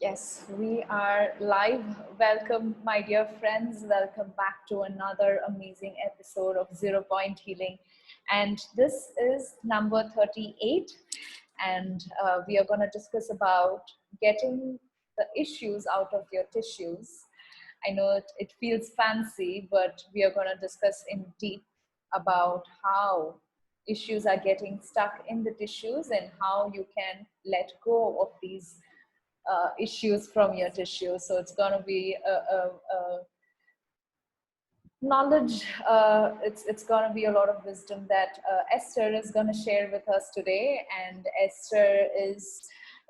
Yes, we are live. Welcome, my dear friends. Welcome back to another amazing episode of Zero Point Healing. And this is number 38. And we are going to discuss about getting the issues out of your tissues. I know it feels fancy, but we are going to discuss in deep about how issues are getting stuck in the tissues and how you can let go of these issues from your tissue. So it's going to be a knowledge. It's going to be a lot of wisdom that Esther is going to share with us today. And Esther is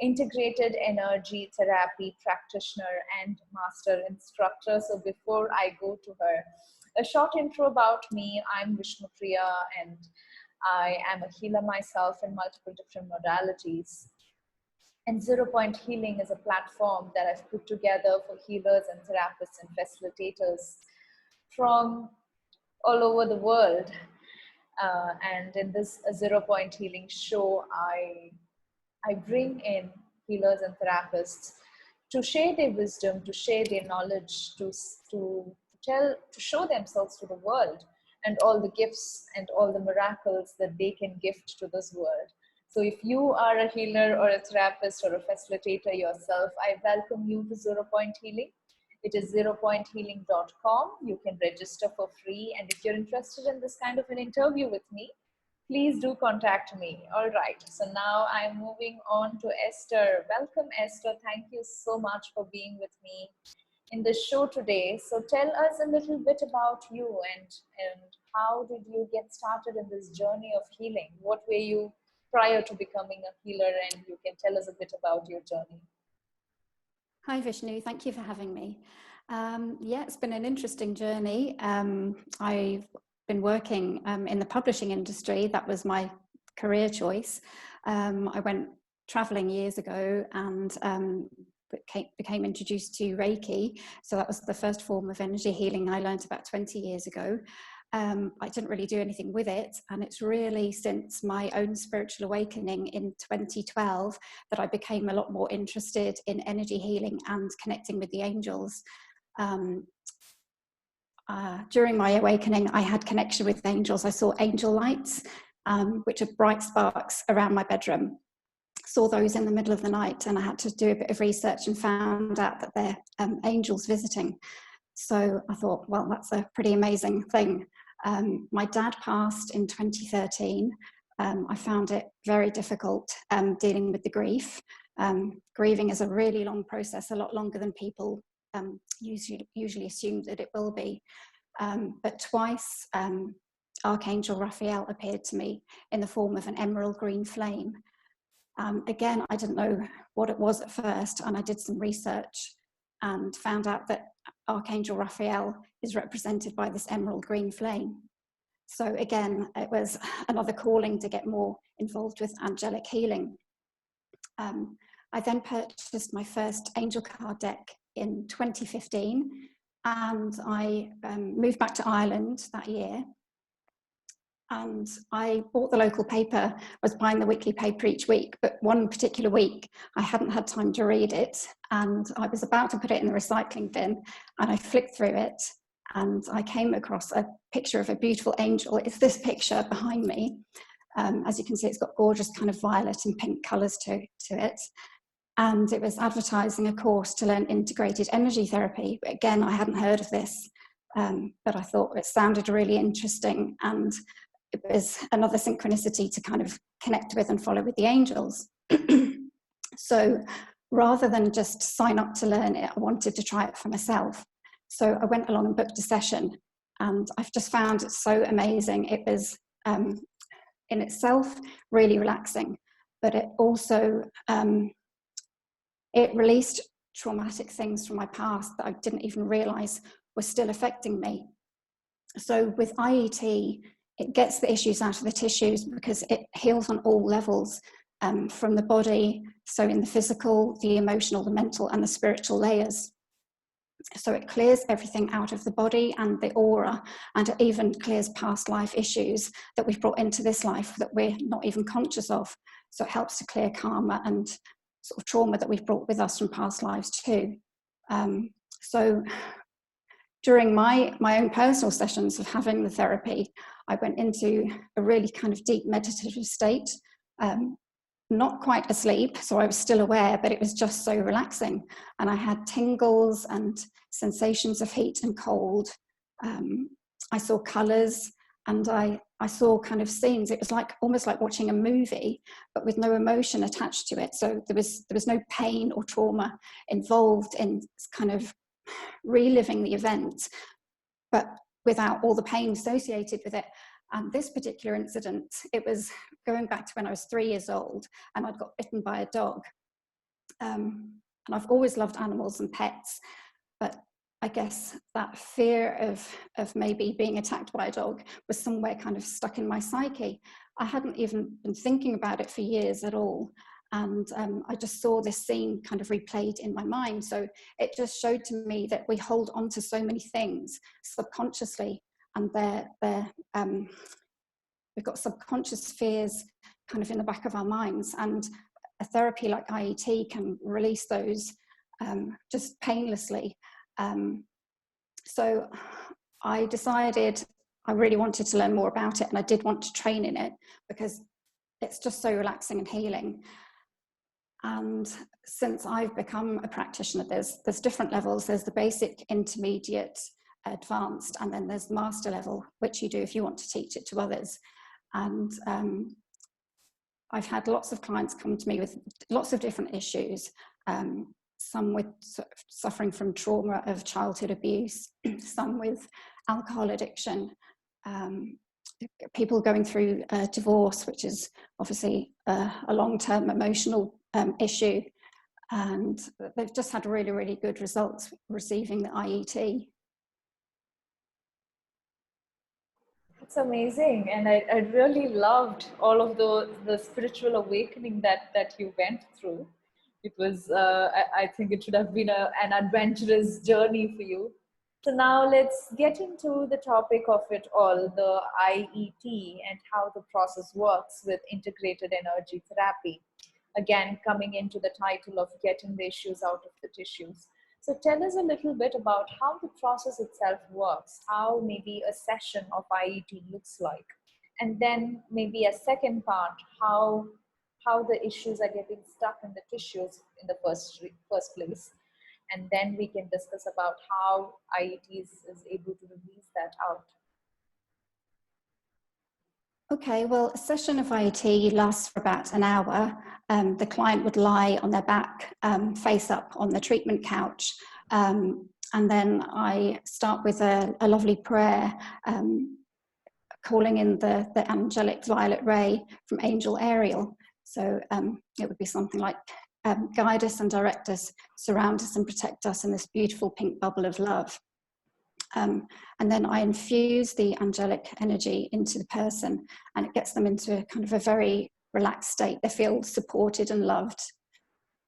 integrated energy therapy practitioner and master instructor. So before I go to her, a short intro about me. I'm Vishnupriya, and I am a healer myself in multiple different modalities. And Zero Point Healing is a platform that I've put together for healers and therapists and facilitators from all over the world. And in this Zero Point Healing show, I bring in healers and therapists to share their wisdom, to share their knowledge, to show themselves to the world and all the gifts and all the miracles that they can gift to this world. So if you are a healer or a therapist or a facilitator yourself, I welcome you to Zero Point Healing. It is zeropointhealing.com. You can register for free. And if you're interested in this kind of an interview with me, please do contact me. All right. So now I'm moving on to Esther. Welcome, Esther. Thank you so much for being with me in the show today. So tell us a little bit about you and how did you get started in this journey of healing? What were you prior to becoming a healer, and you can tell us a bit about your journey. Hi Vishnu, thank you for having me. Yeah, it's been an interesting journey. I've been working in the publishing industry. That was my career choice. I went traveling years ago and became introduced to Reiki. So that was the first form of energy healing I learned about 20 years ago. I didn't really do anything with it, and it's really since my own spiritual awakening in 2012 that I became a lot more interested in energy healing and connecting with the angels. During my awakening, I had connection with angels. I saw angel lights, which are bright sparks around my bedroom. Saw those in the middle of the night, and I had to do a bit of research and found out that they're angels visiting. So I thought, well, that's a pretty amazing thing. My dad passed in 2013. I found it very difficult dealing with the grief. Grieving is a really long process, a lot longer than people usually assume that it will be. But twice, Archangel Raphael appeared to me in the form of an emerald green flame. Again, I didn't know what it was at first, and I did some research and found out that Archangel Raphael is represented by this emerald green flame. So again, it was another calling to get more involved with angelic healing. I then purchased my first angel card deck in 2015, and I moved back to Ireland that year. And I bought the local paper. I was buying the weekly paper each week, but one particular week I hadn't had time to read it, and I was about to put it in the recycling bin, and I flicked through it and I came across a picture of a beautiful angel. It's this picture behind me. As you can see, it's got gorgeous kind of violet and pink colours to it. And it was advertising a course to learn integrated energy therapy. Again, I hadn't heard of this, but I thought it sounded really interesting, and it was another synchronicity to kind of connect with and follow with the angels. So rather than just sign up to learn it, I wanted to try it for myself. So I went along and booked a session, and I've just found it so amazing. It was in itself really relaxing, but it also, it released traumatic things from my past that I didn't even realize were still affecting me. So with IET, it gets the issues out of the tissues because it heals on all levels, from the body, so in the physical, the emotional, the mental, and the spiritual layers. So it clears everything out of the body and the aura, and it even clears past life issues that we've brought into this life that we're not even conscious of. So it helps to clear karma and sort of trauma that we've brought with us from past lives too. So during my own personal sessions of having the therapy, I went into a really kind of deep meditative state, not quite asleep, so I was still aware, but it was just so relaxing. And I had tingles and sensations of heat and cold. I saw colours, and I saw kind of scenes. It was like almost like watching a movie, but with no emotion attached to it. So there was no pain or trauma involved in kind of reliving the event, but without all the pain associated with it. And this particular incident, it was going back to when I was 3 years old, and I'd got bitten by a dog. And I've always loved animals and pets, but I guess that fear of maybe being attacked by a dog was somewhere kind of stuck in my psyche. I hadn't even been thinking about it for years at all. And I just saw this scene kind of replayed in my mind. So it just showed to me that we hold on to so many things subconsciously, and we've got subconscious fears kind of in the back of our minds. And a therapy like IET can release those just painlessly. So I decided I really wanted to learn more about it, and I did want to train in it because it's just so relaxing and healing. And since I've become a practitioner, there's different levels. There's the basic, intermediate, advanced, and then there's master level, which you do if you want to teach it to others. And I've had lots of clients come to me with lots of different issues, some with suffering from trauma of childhood abuse, some with alcohol addiction, people going through a divorce, which is obviously a long-term emotional issue, and they've just had really, really good results receiving the IET. It's amazing, and I really loved all of the spiritual awakening that you went through. It was, I think it should have been an adventurous journey for you. So now let's get into the topic of it all, the IET, and how the process works with integrated energy therapy. Again, coming into the title of getting the issues out of the tissues. So tell us a little bit about how the process itself works, how maybe a session of IET looks like, and then maybe a second part, how the issues are getting stuck in the tissues in the first place. And then we can discuss about how IET is able to release that out. Okay, well, a session of IET lasts for about an hour. The client would lie on their back, face up on the treatment couch. And then I start with a lovely prayer, calling in the angelic violet ray from Angel Ariel. So it would be something like, guide us and direct us, surround us and protect us in this beautiful pink bubble of love. And then I infuse the angelic energy into the person, and it gets them into a kind of a very relaxed state. They feel supported and loved.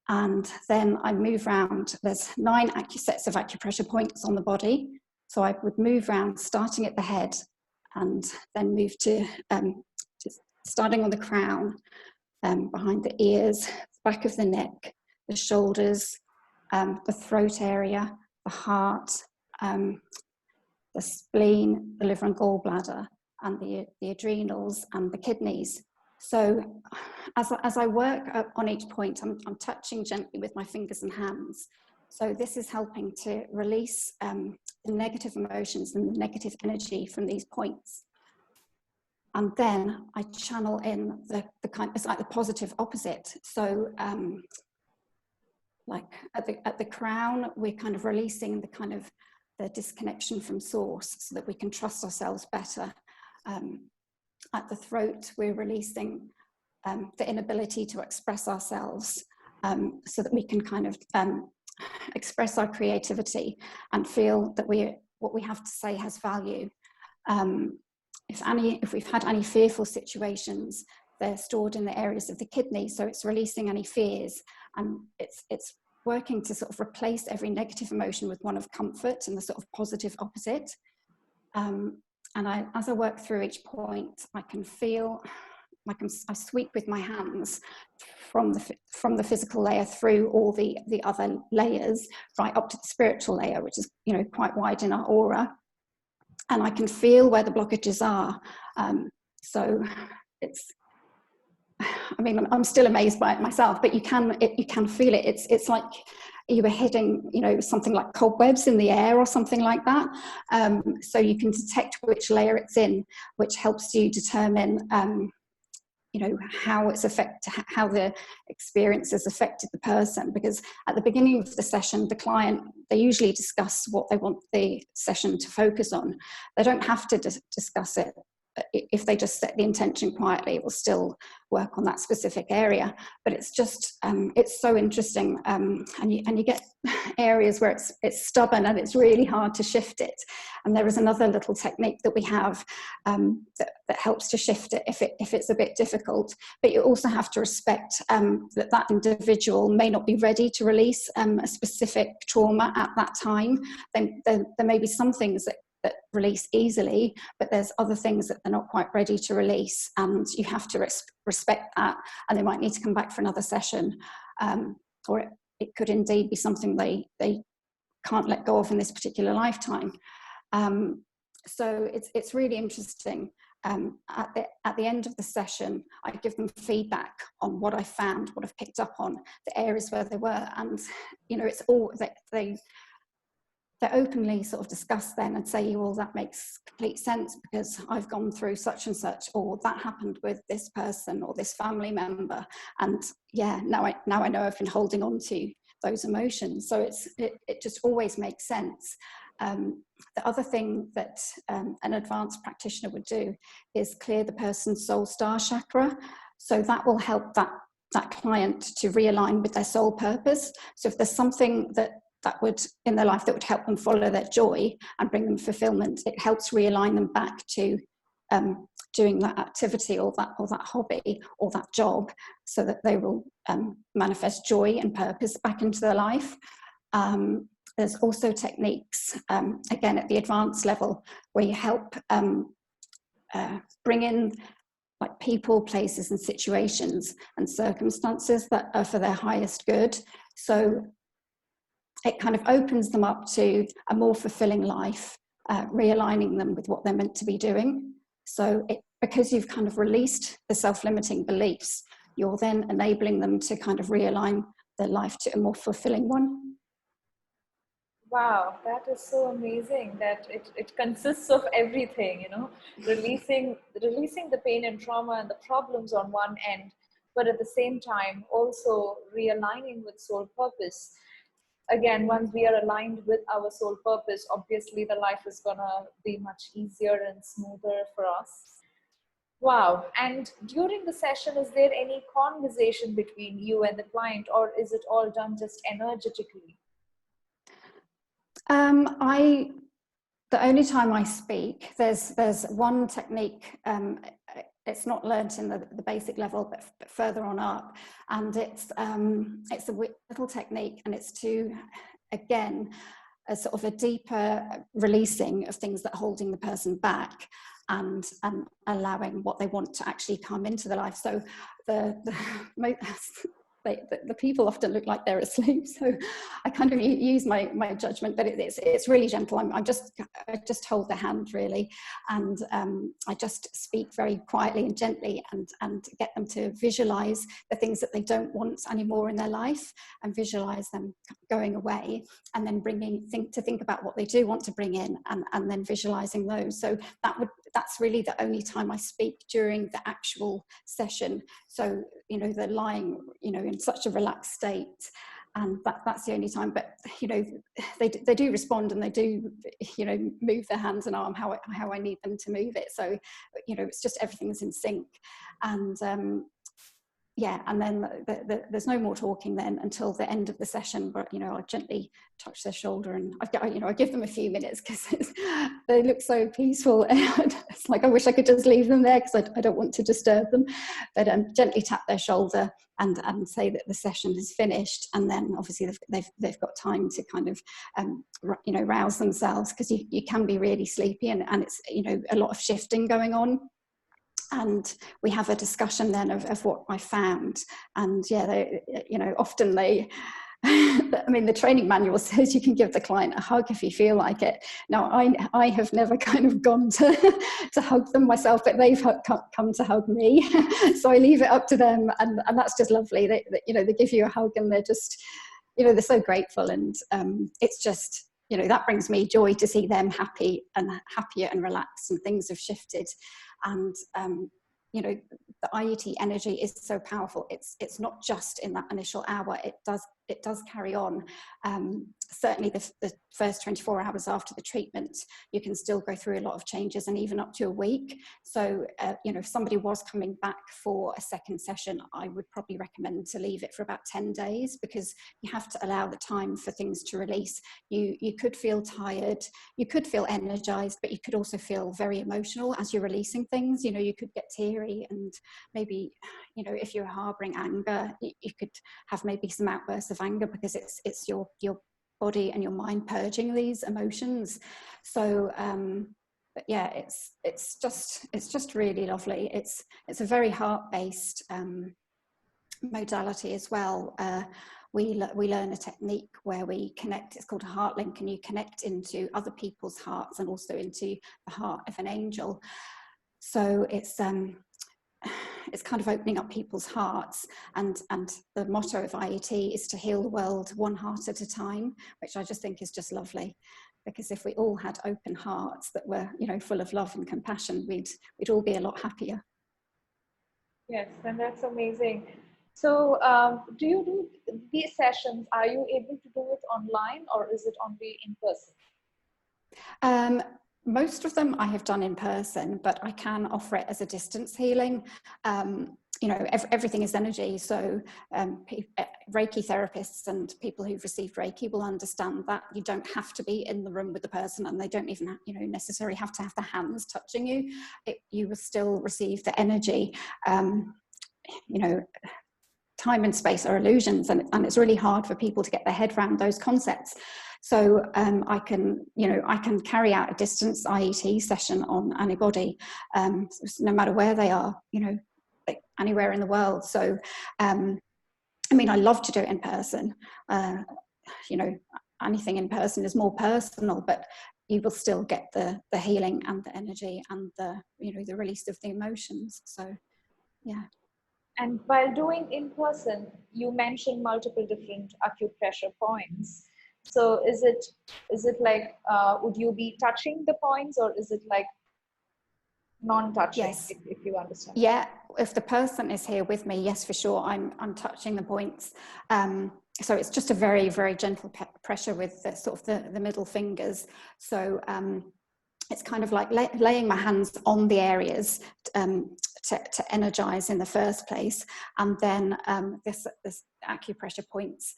And then I move around. There's 9 sets of acupressure points on the body. So I would move around, starting at the head, and then move to starting on the crown, behind the ears, back of the neck, the shoulders, the throat area, the heart, the spleen, the liver and gallbladder, and the adrenals and the kidneys. So as I work on each point, I'm touching gently with my fingers and hands. So this is helping to release the negative emotions and the negative energy from these points. And then I channel in the kind, it's like the positive opposite. So like at the crown, we're kind of releasing the kind of the disconnection from source so that we can trust ourselves better. At the throat, we're releasing the inability to express ourselves so that we can kind of express our creativity and feel that what we have to say has value. If we've had any fearful situations, they're stored in the areas of the kidney, so it's releasing any fears, and it's working to sort of replace every negative emotion with one of comfort and the sort of positive opposite. And as I work through each point, I can feel I sweep with my hands from the physical layer through all the other layers, right up to the spiritual layer, which is, you know, quite wide in our aura, and I can feel where the blockages are. So it's, I mean, I'm still amazed by it myself, but you can feel it. It's like you were hitting, you know, something like cobwebs in the air or something like that. So you can detect which layer it's in, which helps you determine, you know, how the experience has affected the person. Because at the beginning of the session, the client, they usually discuss what they want the session to focus on. They don't have to discuss it. If they just set the intention quietly, it will still work on that specific area. But it's just, it's so interesting, and you get areas where it's stubborn and it's really hard to shift it. And there is another little technique that we have that helps to shift it if it's a bit difficult. But you also have to respect that individual may not be ready to release a specific trauma at that time. Then there may be some things that release easily, but there's other things that they're not quite ready to release, and you have to respect that, and they might need to come back for another session, or it could indeed be something they can't let go of in this particular lifetime. So it's really interesting. At the end of the session, I give them feedback on what I found, what I've picked up on, the areas where they were, and you know, it's all they openly sort of discuss then and say, well, that makes complete sense because I've gone through such and such, or that happened with this person or this family member, and yeah, now I know I've been holding on to those emotions. So it just always makes sense. The other thing that an advanced practitioner would do is clear the person's soul star chakra. So that will help that client to realign with their soul purpose. So if there's something that would in their life that would help them follow their joy and bring them fulfillment, it helps realign them back to doing that activity or that hobby or that job, so that they will manifest joy and purpose back into their life. There's also techniques, again at the advanced level, where you help bring in like people, places and situations and circumstances that are for their highest good. So it kind of opens them up to a more fulfilling life, realigning them with what they're meant to be doing. So because you've kind of released the self-limiting beliefs, you're then enabling them to kind of realign their life to a more fulfilling one. Wow, that is so amazing that it consists of everything, you know, releasing the pain and trauma and the problems on one end, but at the same time also realigning with soul purpose. Again, once we are aligned with our soul purpose, obviously the life is gonna be much easier and smoother for us. Wow. And during the session, is there any conversation between you and the client, or is it all done just energetically? The only time I speak, there's one technique, it's not learnt in the basic level, but further on up, and it's a little technique, and it's to, again, a sort of a deeper releasing of things that are holding the person back, and allowing what they want to actually come into their life. So the people often look like they're asleep, so I kind of use my judgment, but it's really gentle. I just hold their hand really, and I just speak very quietly and gently, and get them to visualize the things that they don't want anymore in their life, and visualize them going away, and then think about what they do want to bring in, and then visualizing those. So that's really the only time I speak during the actual session. So, you know, they're lying, you know, in such a relaxed state, and that's the only time. But, you know, they do respond, and they do, you know, move their hands and arm how I need them to move it. So, you know, it's just everything's in sync. And yeah, and then there's no more talking then until the end of the session, but, you know, I'll gently touch their shoulder, and I give them a few minutes because they look so peaceful. It's like I wish I could just leave them there because I don't want to disturb them. But gently tap their shoulder and say that the session is finished, and then obviously they've got time to kind of you know, rouse themselves, because you can be really sleepy, and it's, you know, a lot of shifting going on. and we have a discussion then of what I found. And yeah, they, you know, often they, I mean, the training manual says you can give the client a hug if you feel like it. Now, I have never kind of gone to hug them myself, but they've come to hug me. So I leave it up to them, and that's just lovely. They, you know, they give you a hug, and they're just, you know, they're so grateful, and it's just, you know, that brings me joy to see them happy and happier and relaxed, and things have shifted. And you know, the IET energy is so powerful. It's not just in that initial hour. It does carry on. Certainly the first 24 hours after the treatment, you can still go through a lot of changes, and even up to a week. So you know, if somebody was coming back for a second session, I would probably recommend to leave it for about 10 days, because you have to allow the time for things to release. You could feel tired, you could feel energized, but you could also feel very emotional as you're releasing things. You know, you could get teary, and maybe, you know, if you're harboring anger, you could have maybe some outbursts of anger, because it's your body and your mind purging these emotions. So but yeah, it's just really lovely. It's a very heart-based modality as well. We learn a technique where we connect. It's called a heart link, and you connect into other people's hearts and also into the heart of an angel. So it's kind of opening up people's hearts, and the motto of IET is to heal the world one heart at a time, which I just think is just lovely, because if we all had open hearts that were, you know, full of love and compassion, we'd all be a lot happier. Yes, and that's amazing. So do you do these sessions, are you able to do it online, or is it only in person? Most of them I have done in person, but I can offer it as a distance healing. You know, everything is energy. So Reiki therapists and people who've received Reiki will understand that you don't have to be in the room with the person, and they don't even, you know, necessarily have to have the hands touching you. You will still receive the energy. You know, time and space are illusions, and it's really hard for people to get their head around those concepts. So I can carry out a distance IET session on anybody, no matter where they are, you know, anywhere in the world. So I mean, I love to do it in person. You know, anything in person is more personal, but you will still get the healing and the energy and the, you know, the release of the emotions. So yeah. And while doing in person, you mentioned multiple different acupressure points. So is it like, would you be touching the points, or is it like non-touching? Yes. If you understand. Yeah, if the person is here with me, yes, for sure, I'm touching the points. So it's just a very, very gentle pressure with the sort of the middle fingers. So it's kind of like laying my hands on the areas to energize in the first place, and then this acupressure points.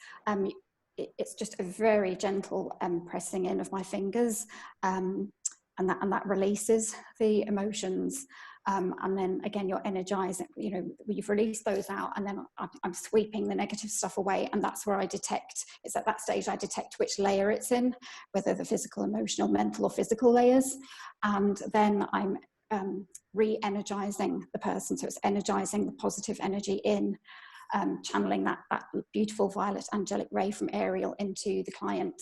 It's just a very gentle pressing in of my fingers, and that releases the emotions. And then again, you're energizing, you know, you've released those out, and then I'm sweeping the negative stuff away. And that's where I detect, it's at that stage I detect which layer it's in, whether the physical, emotional, mental, or physical layers. And then I'm re-energizing the person. So it's energizing the positive energy in, channeling that beautiful violet angelic ray from Ariel into the client.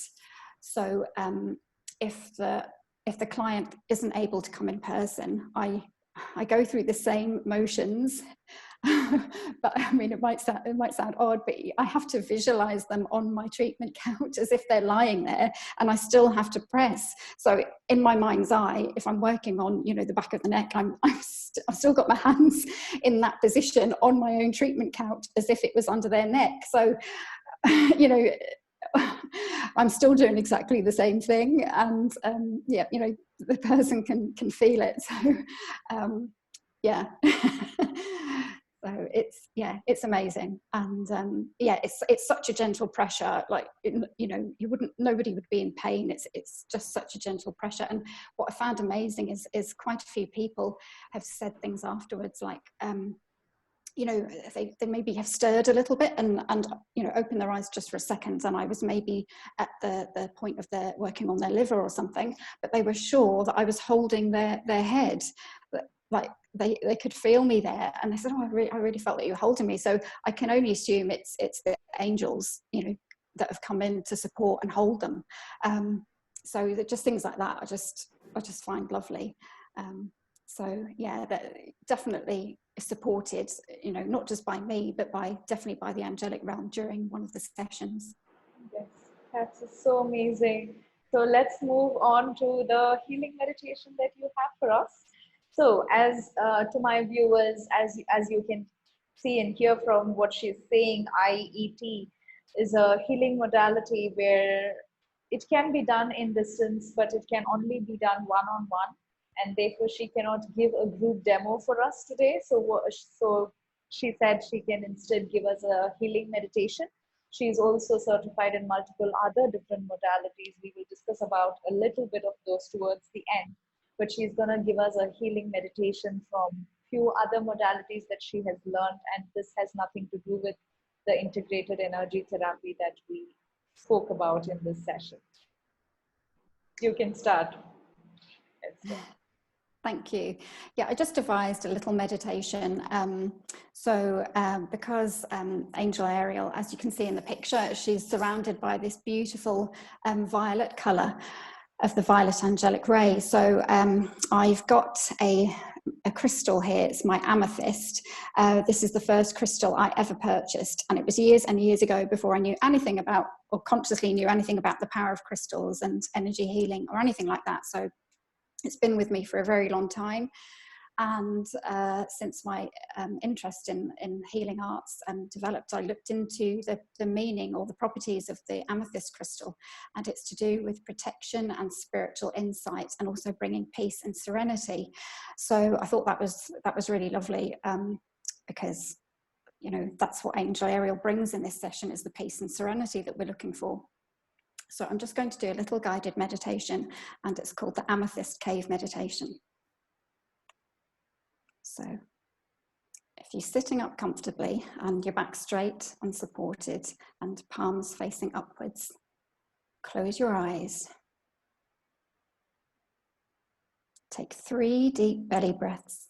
So if the client isn't able to come in person, I go through the same motions, but I mean, it might sound odd, but I have to visualize them on my treatment couch as if they're lying there, and I still have to press. So in my mind's eye, if I'm working on, you know, the back of the neck, I've still got my hands in that position on my own treatment couch as if it was under their neck. So, you know, I'm still doing exactly the same thing, and yeah, you know, the person can feel it. So yeah. So it's amazing, and yeah, it's such a gentle pressure. Like, you know, nobody would be in pain. It's just such a gentle pressure. And what I found amazing is quite a few people have said things afterwards, like, you know, they maybe have stirred a little bit and you know, opened their eyes just for a second, and I was maybe at the point of their working on their liver or something, but they were sure that I was holding their head. But like they could feel me there, and they said, oh, I really felt that you were holding me. So I can only assume it's the angels, you know, that have come in to support and hold them. So that just things like that I just find lovely. So yeah, that definitely supported, you know, not just by me, but definitely by the angelic realm during one of the sessions. Yes, that's so amazing. So let's move on to the healing meditation that you have for us. So, as to my viewers, as you can see and hear from what she's saying, IET is a healing modality where it can be done in distance, but it can only be done one-on-one, and therefore she cannot give a group demo for us today. So she said she can instead give us a healing meditation. She's also certified in multiple other different modalities. We will discuss about a little bit of those towards the end, but she's going to give us a healing meditation from few other modalities that she has learned, and this has nothing to do with the integrated energy therapy that we spoke about in this session. You can start. Thank you. Yeah, I just devised a little meditation. Because Angel Ariel, as you can see in the picture, she's surrounded by this beautiful violet colour of the violet angelic ray. So I've got a crystal here. It's my amethyst. This is the first crystal I ever purchased, and it was years and years ago before I knew anything about, or consciously knew anything about, the power of crystals and energy healing or anything like that. So it's been with me for a very long time. And since my interest in healing arts developed, I looked into the meaning or the properties of the amethyst crystal, and it's to do with protection and spiritual insight, and also bringing peace and serenity. So I thought that was really lovely, because, you know, that's what Angel Ariel brings in this session, is the peace and serenity that we're looking for. So I'm just going to do a little guided meditation, and it's called the Amethyst Cave Meditation. So if you're sitting up comfortably and your back straight and supported and palms facing upwards, close your eyes. Take 3 deep belly breaths,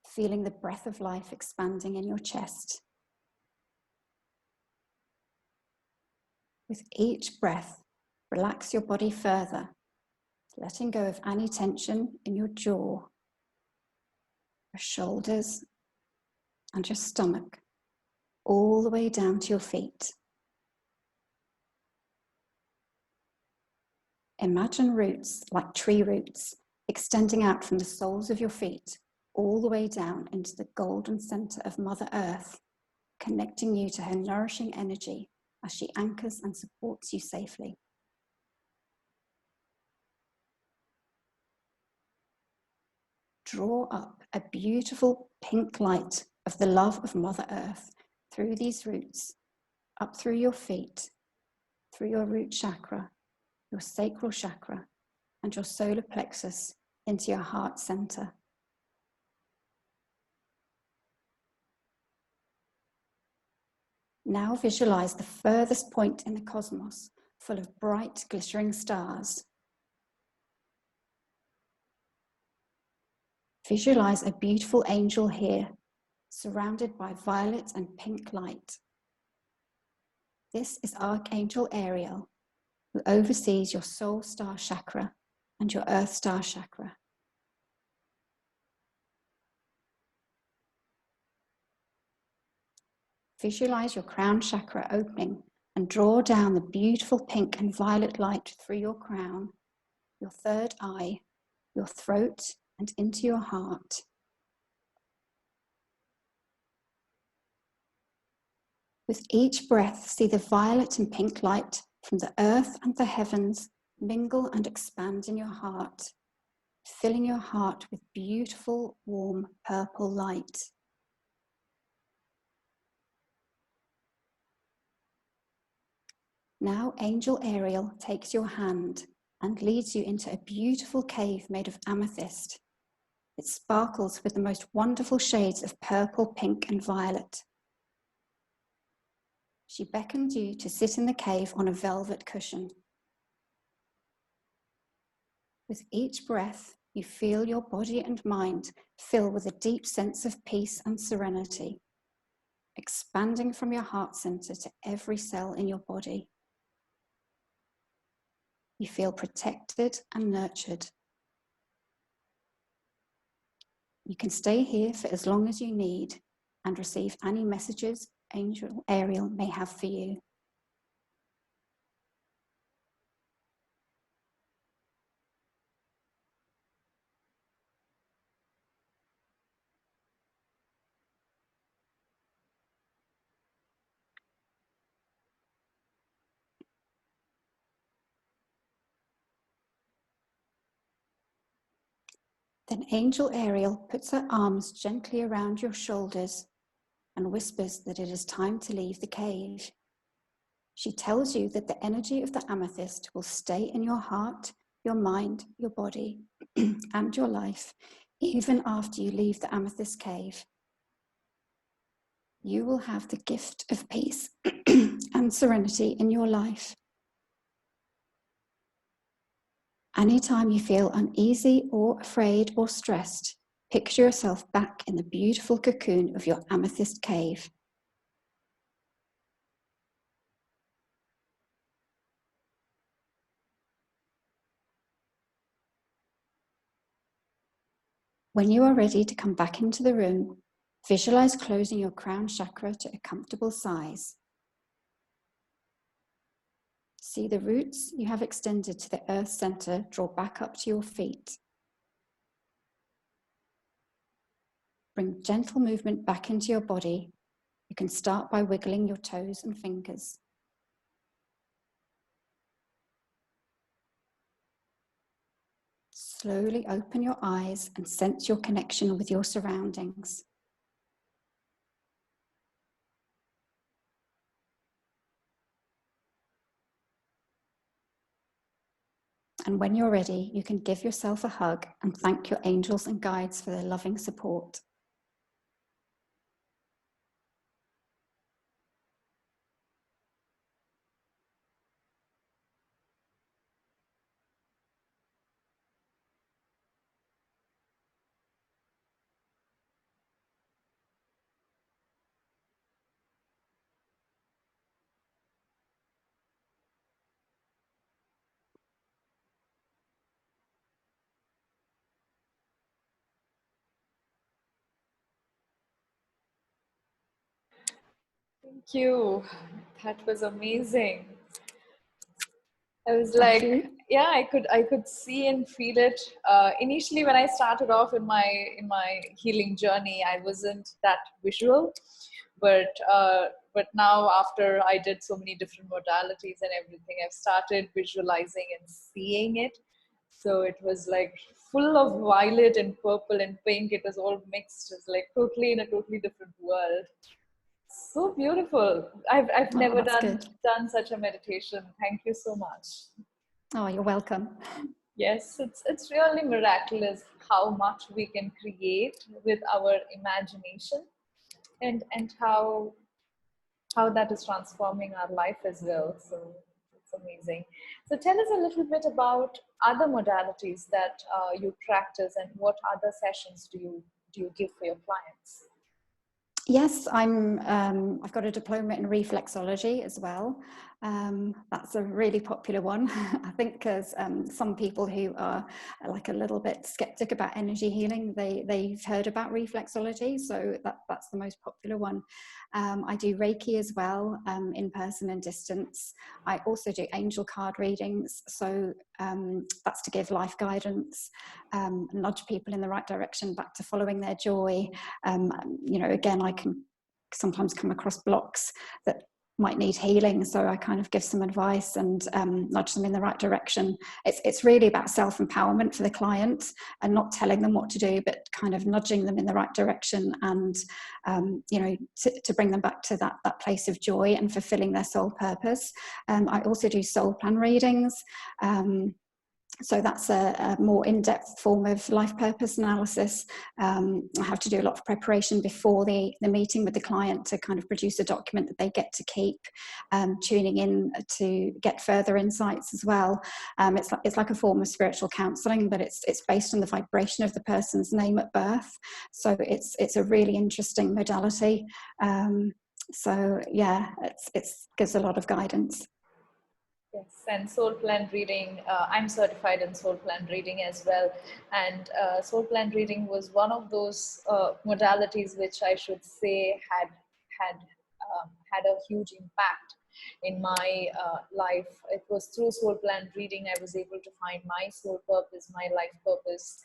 feeling the breath of life expanding in your chest. With each breath, relax your body further, letting go of any tension in your jaw, your shoulders, and your stomach, all the way down to your feet. Imagine roots like tree roots extending out from the soles of your feet all the way down into the golden center of Mother Earth, connecting you to her nourishing energy as she anchors and supports you safely. Draw up a beautiful pink light of the love of Mother Earth through these roots, up through your feet, through your root chakra, your sacral chakra, and your solar plexus into your heart center. Now visualize the furthest point in the cosmos, full of bright, glittering stars. Visualize a beautiful angel here, surrounded by violet and pink light. This is Archangel Ariel, who oversees your soul star chakra and your earth star chakra. Visualize your crown chakra opening and draw down the beautiful pink and violet light through your crown, your third eye, your throat, and into your heart. With each breath, see the violet and pink light from the earth and the heavens mingle and expand in your heart, filling your heart with beautiful, warm purple light. Now Angel Ariel takes your hand and leads you into a beautiful cave made of amethyst. It sparkles with the most wonderful shades of purple, pink, and violet. She beckons you to sit in the cave on a velvet cushion. With each breath, you feel your body and mind fill with a deep sense of peace and serenity, expanding from your heart center to every cell in your body. You feel protected and nurtured. You can stay here for as long as you need and receive any messages Angel Ariel may have for you. Then Angel Ariel puts her arms gently around your shoulders and whispers that it is time to leave the cave. She tells you that the energy of the amethyst will stay in your heart, your mind, your body, and your life, even after you leave the amethyst cave. You will have the gift of peace and serenity in your life. Anytime you feel uneasy or afraid or stressed, picture yourself back in the beautiful cocoon of your amethyst cave. When you are ready to come back into the room, visualize closing your crown chakra to a comfortable size. See the roots you have extended to the earth center draw back up to your feet. Bring gentle movement back into your body. You can start by wiggling your toes and fingers. Slowly open your eyes and sense your connection with your surroundings. And when you're ready, you can give yourself a hug and thank your angels and guides for their loving support. Thank you. That was amazing. I was like, yeah, I could see and feel it. Initially, when I started off in my healing journey, I wasn't that visual, but now after I did so many different modalities and everything, I've started visualizing and seeing it. So it was like full of violet and purple and pink. It was all mixed. It's like totally in a totally different world. So beautiful. I've never done such a meditation. Thank you so much. Oh, you're welcome. Yes, it's really miraculous how much we can create with our imagination, and how that is transforming our life as well. So it's amazing. So tell us a little bit about other modalities that you practice, and what other sessions do you give for your clients? Yes, I've got a diploma in reflexology as well. That's a really popular one. I think because some people who are like a little bit skeptic about energy healing, they've heard about reflexology, so that's the most popular one. I do Reiki as well, in person and distance. I also do angel card readings, so that's to give life guidance, nudge people in the right direction back to following their joy. You know, again, I can sometimes come across blocks that might need healing, so I kind of give some advice and nudge them in the right direction. It's really about self-empowerment for the client, and not telling them what to do, but kind of nudging them in the right direction, and you know, to bring them back to that place of joy and fulfilling their soul purpose. I also do soul plan readings. So that's a more in-depth form of life purpose analysis. I have to do a lot of preparation before the meeting with the client to kind of produce a document that they get to keep, tuning in to get further insights as well. It's like a form of spiritual counselling, but it's based on the vibration of the person's name at birth. So it's a really interesting modality. So yeah, it gives a lot of guidance. Yes, and soul plan reading, I'm certified in soul plan reading as well. And soul plan reading was one of those modalities which I should say had a huge impact in my life. It was through soul plan reading I was able to find my soul purpose, my life purpose.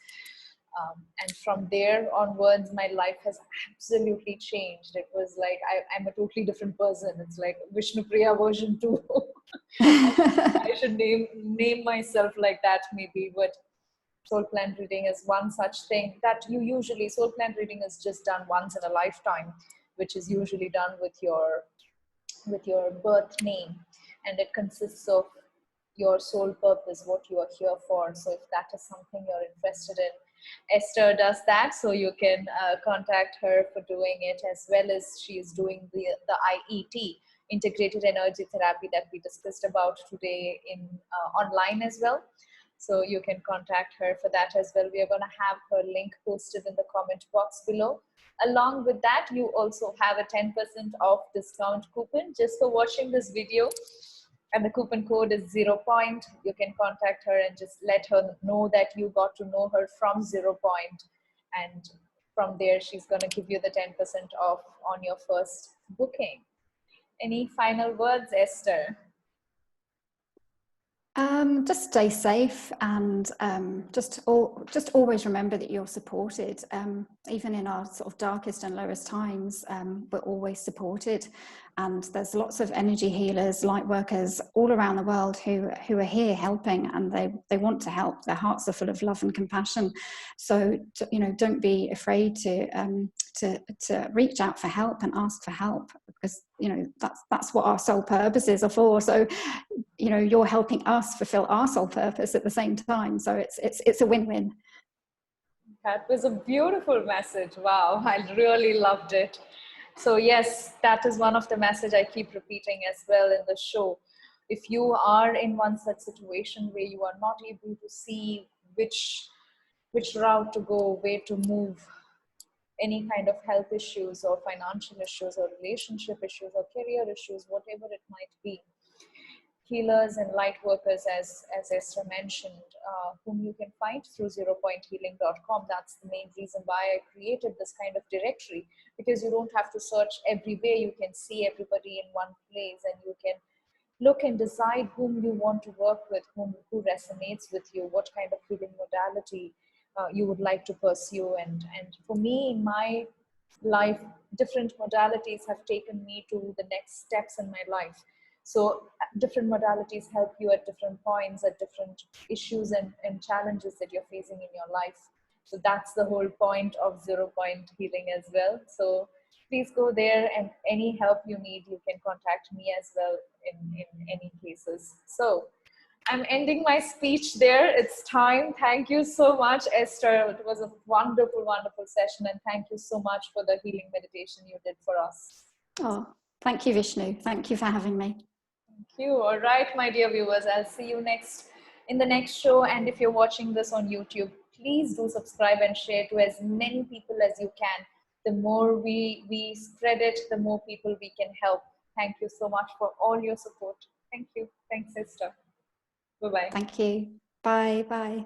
And from there onwards, my life has absolutely changed. It was like I'm a totally different person. It's like Vishnupriya version 2. I should name myself like that maybe, but soul plan reading is one such thing that you usually, soul plan reading is just done once in a lifetime, which is usually done with your birth name, and it consists of your soul purpose, what you are here for. So if that is something you're interested in, Esther does that, so you can contact her for doing it, as well as she is doing the IET, integrated energy therapy, that we discussed about today in online as well. So you can contact her for that as well. We are going to have her link posted in the comment box below. Along with that, you also have a 10% off discount coupon just for watching this video. And the coupon code is 0 Point. You can contact her and just let her know that you got to know her from 0 Point. And from there, she's going to give you the 10% off on your first booking. Any final words, Esther? Just stay safe, and just always remember that you're supported. Even in our sort of darkest and lowest times, we're always supported. And there's lots of energy healers, light workers all around the world who are here helping, and they want to help. Their hearts are full of love and compassion. So don't be afraid to reach out for help and ask for help, because that's what our soul purposes are for. So you're helping us fulfill our soul purpose at the same time. So it's a win-win. That was a beautiful message. Wow, I really loved it. So yes, that is one of the message I keep repeating as well in the show. If you are in one such situation where you are not able to see which route to go, where to move, any kind of health issues or financial issues or relationship issues or career issues, whatever it might be, healers and light workers, as Esther mentioned, whom you can find through 0pointhealing.com. That's the main reason why I created this kind of directory, because you don't have to search everywhere. You can see everybody in one place, and you can look and decide whom you want to work with, who resonates with you, what kind of healing modality you would like to pursue. And for me, in my life, different modalities have taken me to the next steps in my life. So different modalities help you at different points, at different issues and challenges that you're facing in your life. So that's the whole point of 0 Point Healing as well. So please go there, and any help you need, you can contact me as well in any cases. So I'm ending my speech there. It's time. Thank you so much, Esther. It was a wonderful, wonderful session. And thank you so much for the healing meditation you did for us. Oh, thank you, Vishnu. Thank you for having me. Thank you. All right, my dear viewers, I'll see you in the next show. And if you're watching this on YouTube, please do subscribe and share to as many people as you can. The more we spread it, the more people we can help. Thank you so much for all your support. Thank you. Thanks, sister. Bye-bye. Thank you. Bye. Bye.